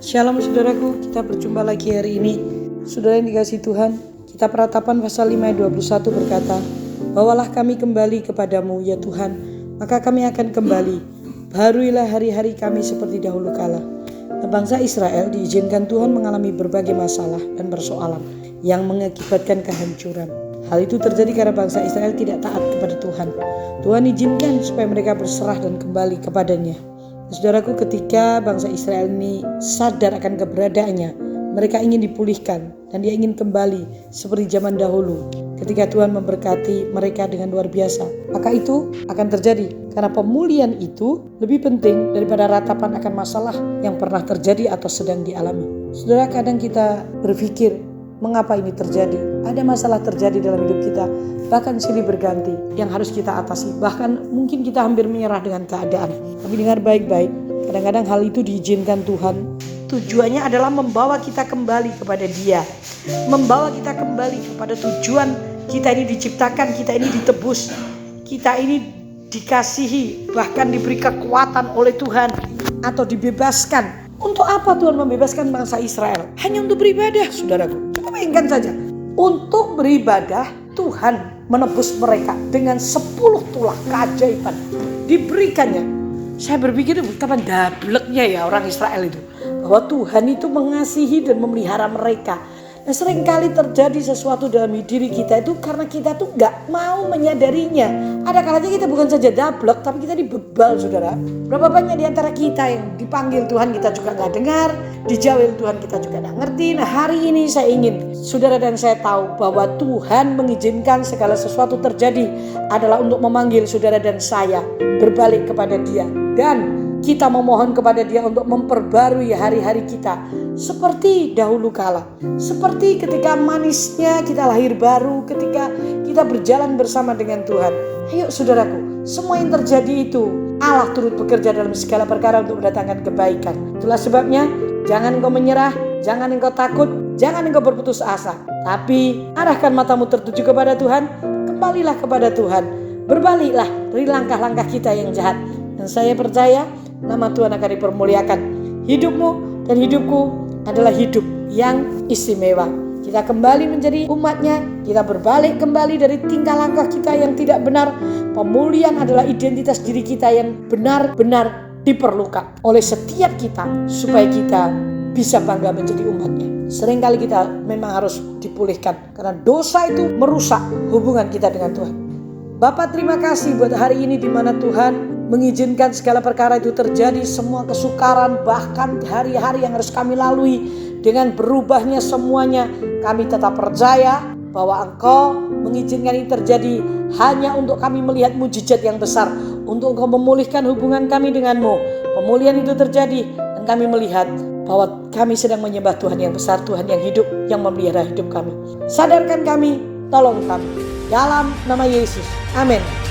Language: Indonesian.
Shalom saudaraku, kita berjumpa lagi hari ini. Saudara yang dikasihi Tuhan, kitab Ratapan pasal 5 ayat 21 berkata, "Bawalah kami kembali kepadamu ya Tuhan, maka kami akan kembali. Baharuilah hari-hari kami seperti dahulu kala." Bangsa Israel diizinkan Tuhan mengalami berbagai masalah dan persoalan yang mengakibatkan kehancuran. Hal itu terjadi karena bangsa Israel tidak taat kepada Tuhan. Tuhan izinkan supaya mereka berserah dan kembali kepadanya. Saudaraku, ketika bangsa Israel ini sadar akan keberadaannya, mereka ingin dipulihkan dan dia ingin kembali seperti zaman dahulu ketika Tuhan memberkati mereka dengan luar biasa. Maka itu akan terjadi karena pemulihan itu lebih penting daripada ratapan akan masalah yang pernah terjadi atau sedang dialami. Saudara, kadang kita berpikir, mengapa ini terjadi? Ada masalah terjadi dalam hidup kita, bahkan silih berganti yang harus kita atasi. Bahkan mungkin kita hampir menyerah dengan keadaan. Tapi dengar baik-baik, kadang-kadang hal itu diizinkan Tuhan. Tujuannya adalah membawa kita kembali kepada Dia, membawa kita kembali kepada tujuan kita ini diciptakan, kita ini ditebus, kita ini dikasihi, bahkan diberi kekuatan oleh Tuhan atau dibebaskan. Untuk apa Tuhan membebaskan bangsa Israel? Hanya untuk beribadah, saudaraku. Coba bayangkan saja, untuk beribadah Tuhan menebus mereka dengan 10 tulah keajaiban diberikannya. Saya berpikir betapa dableknya ya orang Israel itu, bahwa Tuhan itu mengasihi dan memelihara mereka. Nah, seringkali terjadi sesuatu dalam diri kita itu karena kita tuh gak mau menyadarinya. Ada kalanya kita bukan saja dablek, tapi kita dibebal, saudara. Berapa banyak di antara kita yang dipanggil Tuhan kita juga gak dengar, dijauhin Tuhan kita juga gak ngerti. Nah, hari ini saya ingin saudara dan saya tahu bahwa Tuhan mengizinkan segala sesuatu terjadi adalah untuk memanggil saudara dan saya berbalik kepada Dia. Dan kita memohon kepada Dia untuk memperbarui hari-hari kita seperti dahulu kala. Seperti ketika manisnya kita lahir baru, ketika kita berjalan bersama dengan Tuhan. Ayo saudaraku, semua yang terjadi itu Allah turut bekerja dalam segala perkara untuk mendatangkan kebaikan. Itulah sebabnya jangan engkau menyerah, jangan engkau takut, jangan engkau berputus asa. Tapi arahkan matamu tertuju kepada Tuhan, kembalilah kepada Tuhan. Berbaliklah dari langkah-langkah kita yang jahat. Dan saya percaya nama Tuhan akan dipermuliakan. Hidupmu dan hidupku adalah hidup yang istimewa. Kita kembali menjadi umatnya, kita berbalik kembali dari tingkah langkah kita yang tidak benar. Pemulihan adalah identitas diri kita yang benar-benar diperlukan oleh setiap kita supaya kita bisa bangga menjadi umatnya. Seringkali kita memang harus dipulihkan karena dosa itu merusak hubungan kita dengan Tuhan. Bapak, terima kasih buat hari ini di mana Tuhan mengizinkan segala perkara itu terjadi, semua kesukaran, bahkan hari-hari yang harus kami lalui dengan berubahnya semuanya. Kami tetap percaya bahwa Engkau mengizinkan ini terjadi hanya untuk kami melihat mujizat yang besar, untuk Engkau memulihkan hubungan kami denganmu. Pemulihan itu terjadi dan kami melihat bahwa kami sedang menyembah Tuhan yang besar, Tuhan yang hidup, yang memelihara hidup kami. Sadarkan kami, tolong kami. Dalam nama Yesus. Amin.